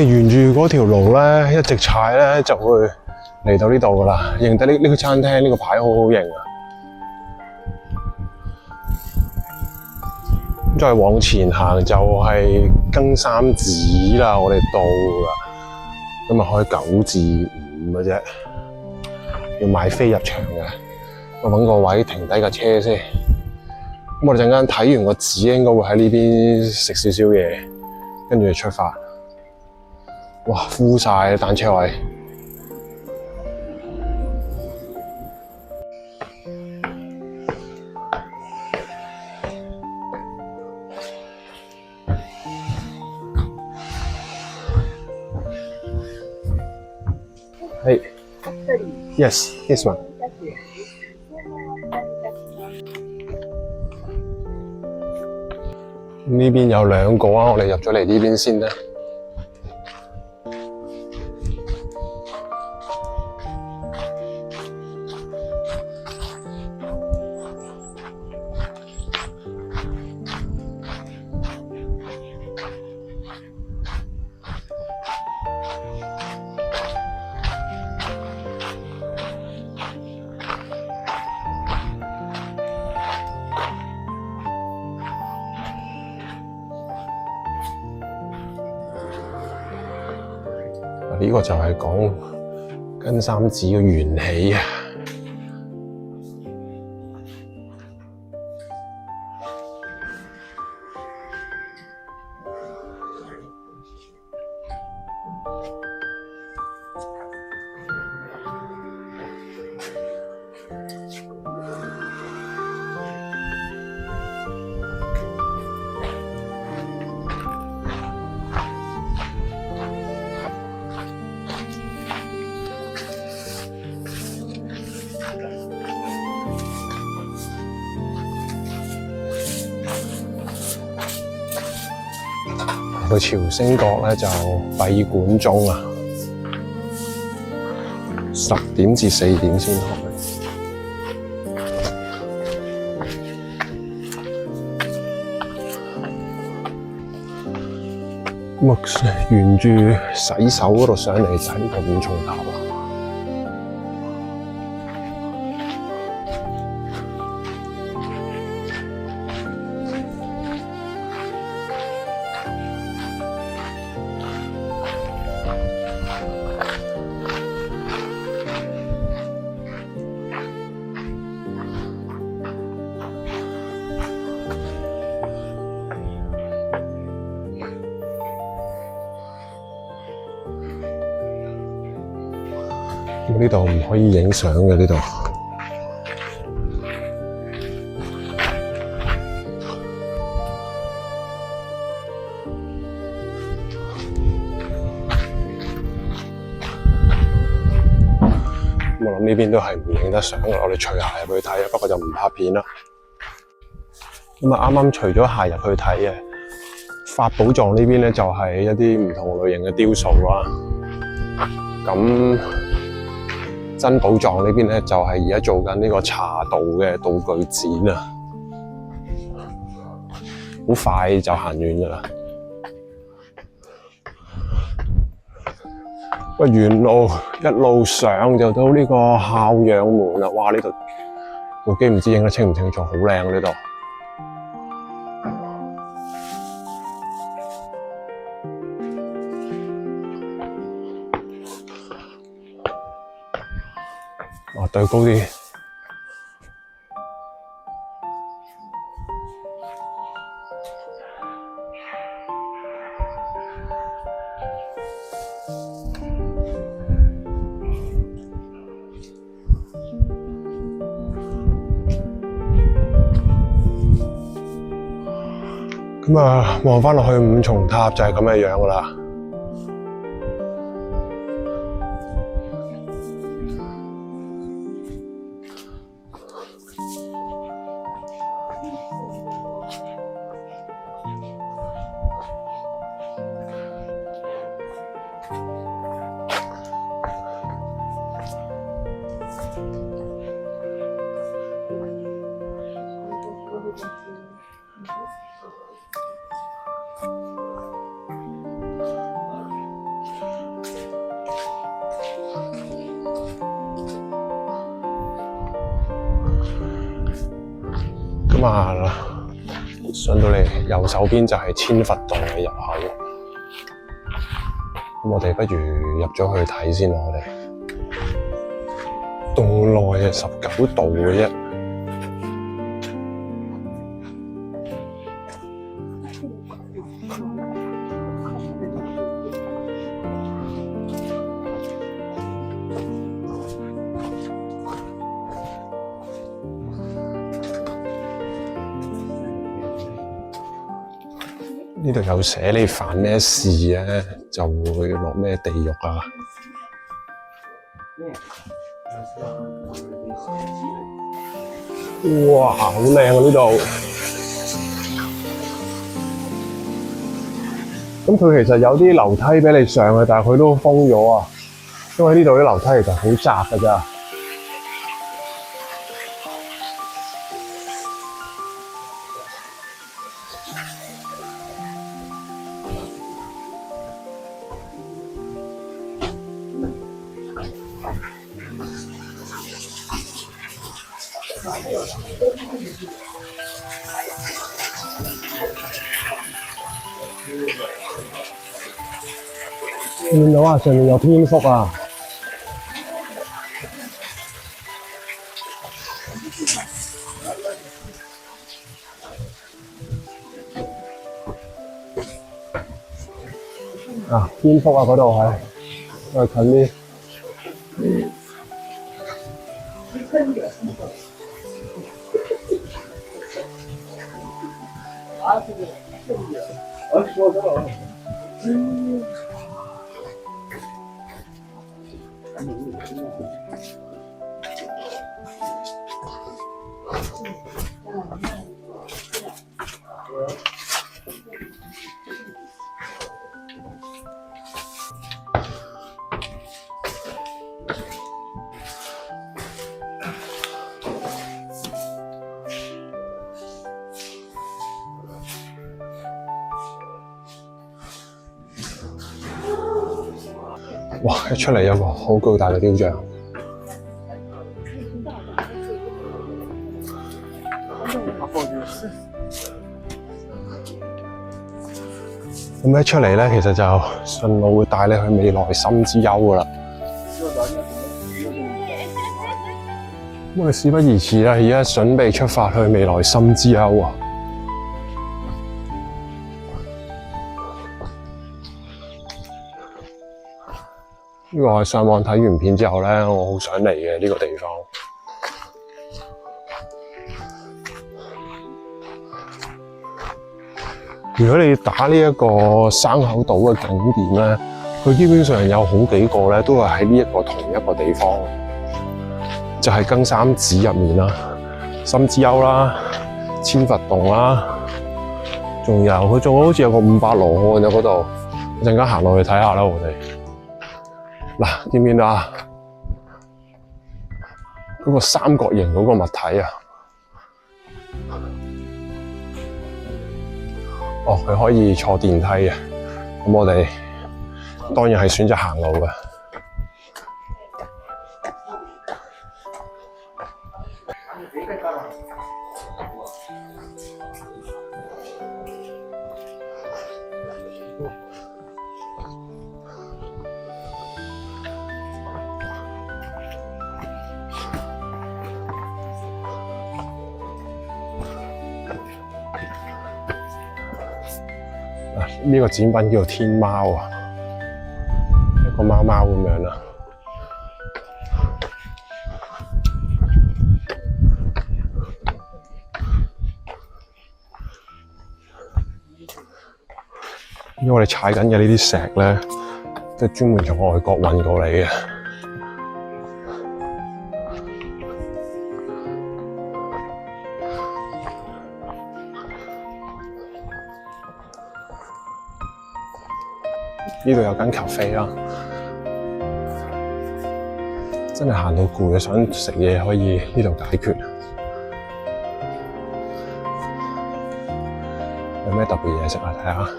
沿住嗰條路咧，一直踩咧就會嚟到呢度噶啦。認得呢個餐廳呢個牌好好型啊！再往前行就係更三子啦，我哋到啦。今日開9至5嘅啫，要買飛入場嘅。我搵個位停低架車先。咁我哋陣間睇完個紙，應該會喺呢邊食少少嘢，跟住出發。哇，full晒單車位。Hey, yes, this one. 呢邊有2個啊，我哋入咗嚟呢邊先啦。呢個就係講更三子嘅緣起啊！個朝聖閣咧就閉館中啊，10點至4點先開。咁啊，沿住洗手嗰度上嚟就係呢個5重塔啦。呢度唔可以影相嘅呢度。我諗呢邊都係唔影得相嘅，我哋除鞋入去睇，不過就唔拍片啦。咁啊，啱啱除咗鞋入去睇嘅法寶藏呢邊咧，就係一啲唔同類型嘅雕塑啦。咁珍寶藏呢邊咧，就係而家做緊呢個茶道嘅道具展啊，好快就行完噶啦。喂，沿路一路上就到呢個孝養門啦。哇！呢度部機唔知影得清唔清楚，好靚啊呢度。哇，對高啲。咁啊，望返落去5重塔就係咁嘅樣噶啦。咁啊，上到嚟右手邊就係千佛洞嘅入口。咁我哋不如入咗去睇先啦。我哋洞內係19度嘅啫。呢度有寫你犯咩事咧，就會落咩地獄啊！哇，好靚啊呢度！咁佢其實有啲樓梯俾你上嘅，但係佢都封咗啊，因為呢度啲樓梯其實好窄㗎咋。見到啊，上面有蝙蝠啊！啊，蝙蝠啊，嗰度係，再近啲。哇！一出嚟有個好巨大嘅雕像。咁一出嚟咧，其實就順路會帶你去未來心之丘㗎喇。咁我哋事不宜遲啦，而家準備出發去未來心之丘啊！呢個我上網睇完片之後咧，我好想嚟嘅呢個地方。如果你打呢一個山口島嘅景點咧，佢基本上有好幾個咧，都係喺呢一個同一個地方，就係更三寺入面啦、心之丘啦、千佛洞啦，仲有佢仲好似有個500羅漢喺嗰度，陣間行落去睇下啦，我哋。嗱，見唔見到啊？嗰個三角形嗰個物體啊！哦，佢可以坐電梯嘅，咁我哋當然係選擇行路嘅。呢個展品叫做天貓啊，一個貓貓咁樣啦。因為我哋踩緊嘅呢啲石咧，都係專門從外國運過嚟嘅。呢度有間咖啡啦，真係行到攰啊，想食嘢可以呢度解決。有咩特別嘢食啊？睇下。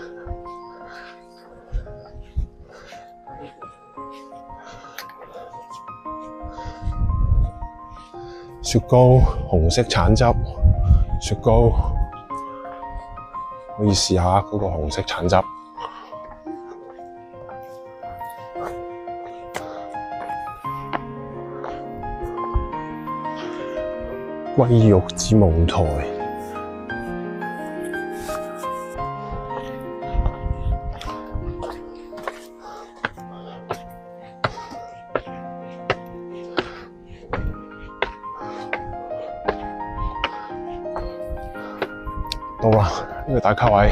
雪糕、紅色橙汁、雪糕，可以試下嗰個紅色橙汁。龜肉之舞台，到啦，呢個打卡位。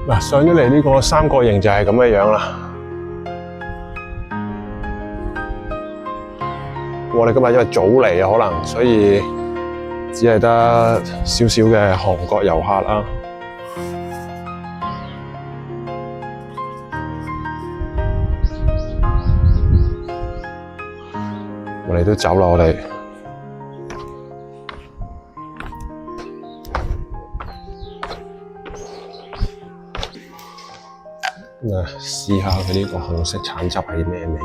嗱，上咗嚟呢個三角形就係咁嘅樣啦。我哋今日因為早嚟啊，可能所以只係得少少嘅韓國遊客啦。我哋都走啦，我哋。試下佢呢個紅色橙汁係咩味？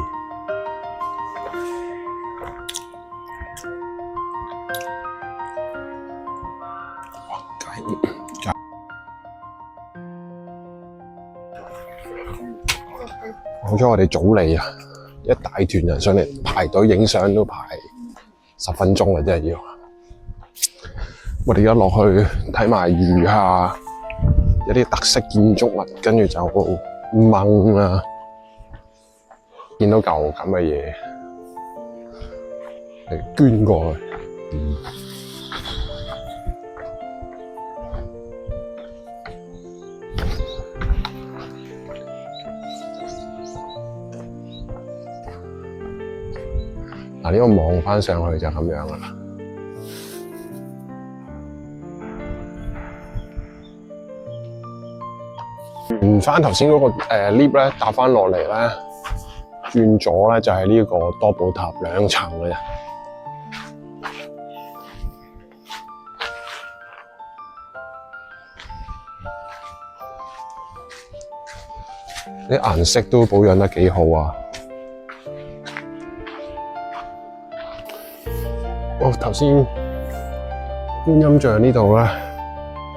好彩我哋早嚟啊！一大團人上嚟排隊影相都排10分鐘啦，真係要。我哋而家落去睇埋餘下有啲特色建築物，跟住就掹啦，見到嚿咁嘅嘢，嚟捐過去。嗱，呢個望返上去就咁樣啦。轉翻頭先嗰個lift 咧，搭翻落嚟咧，轉左咧就係呢個多寶塔2層嘅啫。啲顏色都保養得幾好啊！頭先觀音像呢度咧，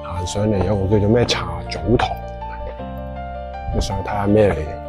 行上嚟有個叫做咩茶祖堂。你上去睇下咩嚟嘅？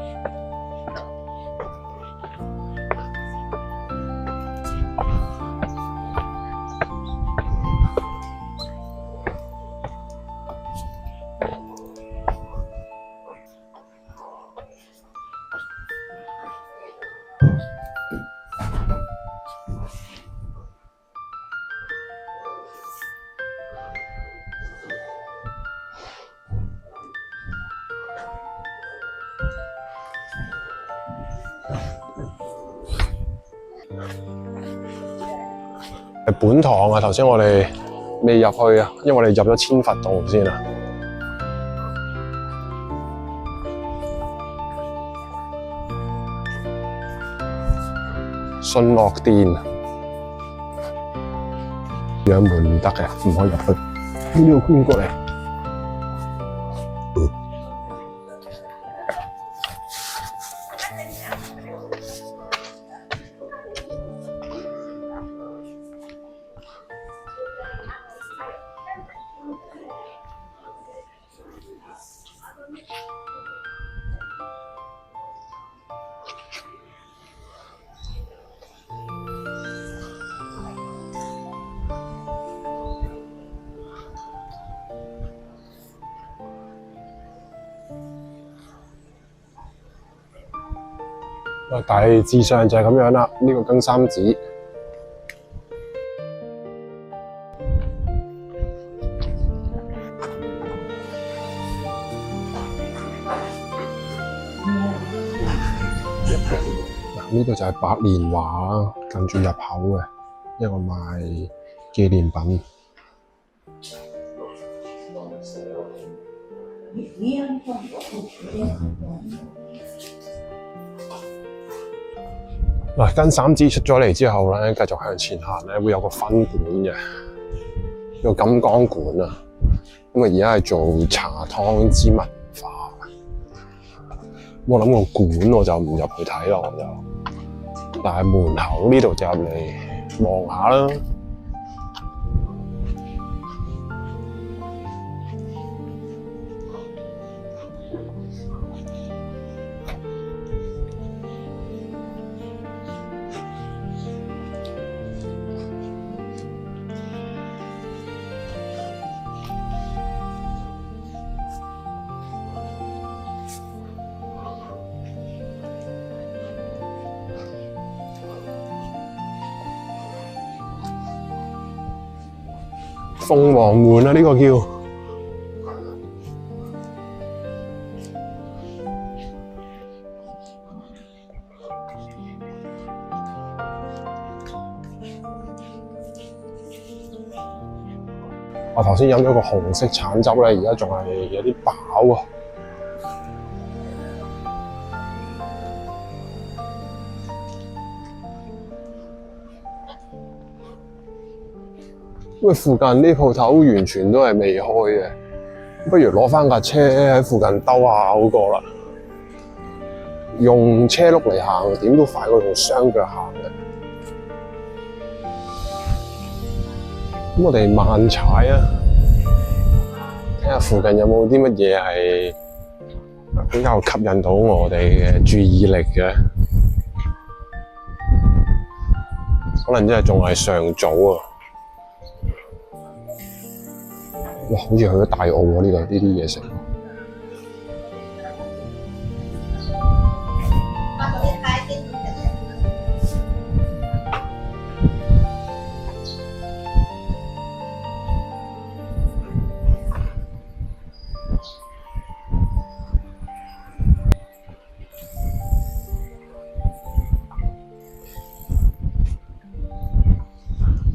本堂啊，頭先我哋未入去啊，因為我哋入咗千佛洞先啊。信樂殿，養門唔得嘅，唔可以入去。呢度捐過嚟。大致上就係咁樣啦，呢個更三寺。呢度就係百年華近住入口嘅一個賣紀念品。嗱，跟三子出咗嚟之後咧，繼續向前行咧，會有個分館嘅，叫金剛館啊。咁啊，而家係做茶湯之文化。我諗個館我就唔入去睇咯，我就。但係門口呢度就入嚟望下啦。鳳凰門啊，呢個叫。我頭先飲咗個紅色橙汁咧，而家仲係有啲飽啊。因為附近啲鋪頭完全都係未開嘅，不如攞返架車喺附近兜下好過啦。用車轆嚟行，點都快過用雙腳行嘅。咁我哋慢踩啊，睇下附近有冇啲乜嘢係比較吸引到我哋嘅注意力嘅。可能真係仲係尚早啊！哇，好似去咗大澳喎，呢度呢啲嘢食。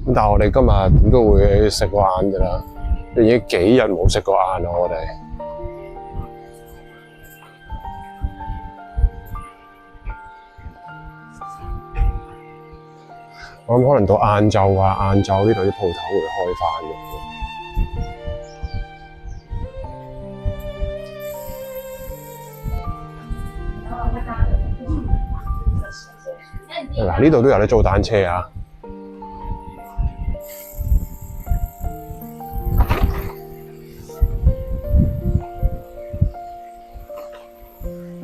咁但係我哋今日點都會食個晏㗎啦。已經幾日冇食過晏啦，我哋。我諗可能到晏晝啊，晏晝呢度啲鋪頭會開返嘅。嗱，呢度都有得租單車啊！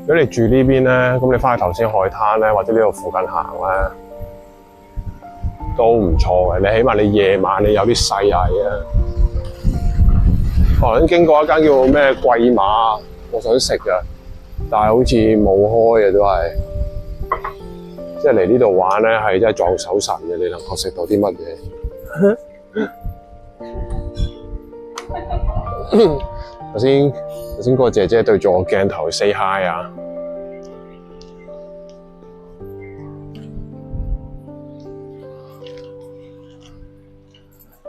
如果你住呢邊咧，咁你返去頭先海灘咧，或者呢度附近行咧，都唔錯嘅。你起碼你夜晚你有啲細藝啊。我頭先經過一間叫咩貴馬，我想食㗎，但係好似冇開嘅都係。即係嚟呢度玩咧，係真係撞手神嘅。你能夠食到啲乜嘢？頭先嗰個姐姐對住我鏡頭 say hi 啊！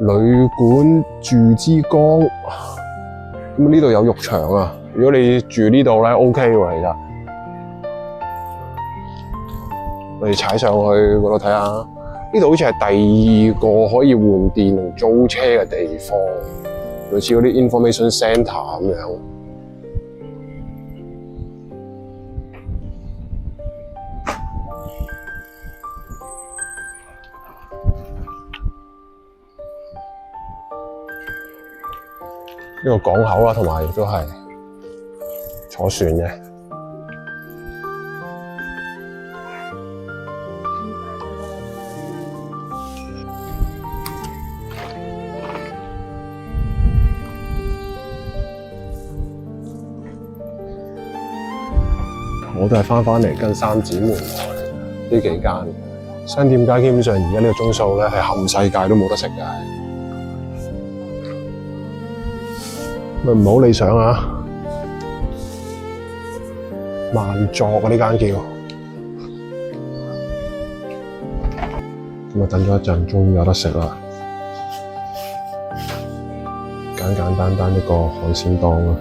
旅館住之江，咁呢度有浴場啊！如果你住呢度咧 ，OK 喎，其實。我哋踩上去嗰度睇下，呢度好似係第二個可以換電同租車嘅地方，類似嗰啲 information centre 咁樣。呢個港口啊，同埋亦都係坐船嘅。我都係返嚟跟三姊妹呢幾間商店街，基本上而家呢個鐘數咧係冚世界都冇得食嘅，咪唔好理想啊！萬作啊呢間叫。咁啊，等咗一陣，終於有得食啦！簡簡單單一個海鮮檔啊！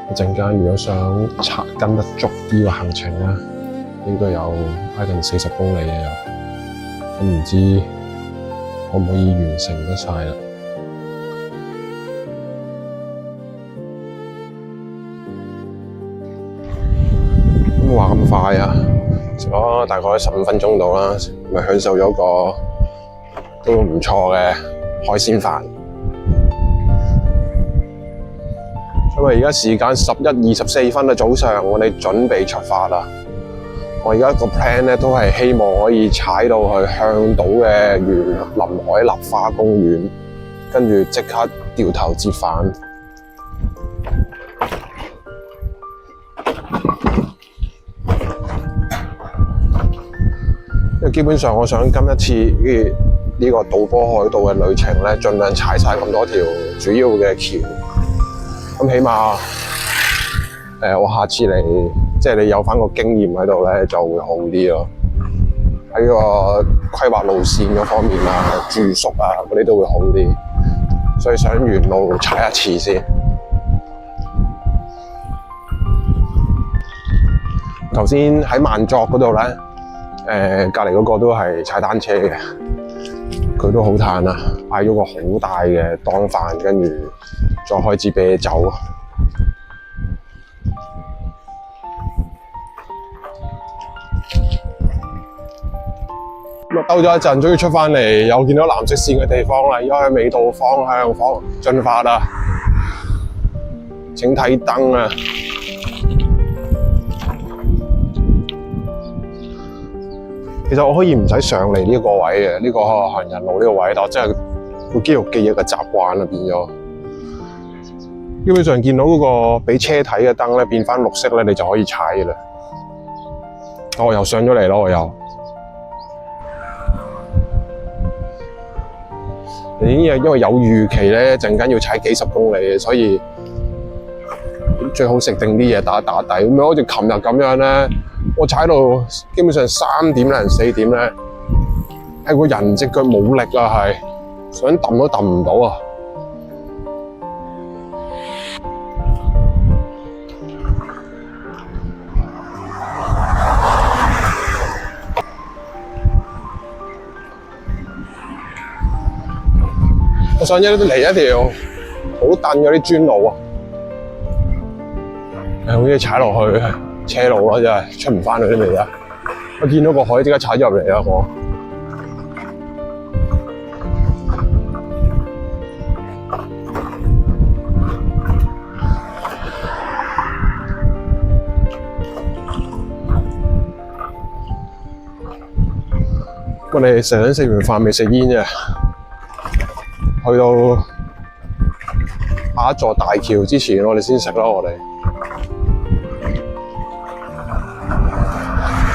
一陣間如果想跟得足啲個行程咧，應該有挨近40公里嘅有，咁唔知可唔可以完成得晒啦？咁話咁快啊！食咗大概15分鐘到啦，咪享受咗個都唔錯嘅海鮮飯。因為而家時間11:24啦，早上我哋準備出發啦。我而家個 plan 咧都係希望可以踩到去向島嘅園林海立花公園，跟住即刻掉頭折返。因為基本上我想今一次呢個島波海道嘅旅程咧，盡量踩晒咁多條主要嘅橋。咁起碼我下次嚟，即係你有返個經驗喺度咧，就會好啲咯。喺個規劃路線嗰方面啊、住宿啊嗰啲都會好啲，所以想沿路踩一次先。頭先喺萬作嗰度咧，隔離嗰個都係踩單車嘅，佢都好嘆啊，嗌咗個好大嘅檔飯，跟住再開支啤酒。兜咗一陣，終於出返嚟，又見到藍色線嘅地方啦，而家喺尾道方向進發啦。請睇燈啊！其實我可以唔使上嚟呢個位嘅，呢個行人路呢個位，但我真係個肌肉記憶嘅習慣啦，變咗。基本上見到嗰個俾車睇嘅燈咧變返綠色咧，你就可以踩嘅啦。我又上咗嚟咯，我又。因為有預期咧，陣間要踩幾10公里嘅，所以最好食定啲嘢打打底。咁樣好似琴日咁樣咧，我踩到基本上3點零4點咧，係個人隻腳冇力啊，係想揼都揼唔到啊！我上咗嚟一條好蹬嗰啲磚路啊，好似踩落去車路啊，真係出唔返去啲味啊！我見到個海，即刻踩咗入嚟啊！我哋食完飯未食煙啫。去到下一座大橋之前，我哋先食啦，我哋。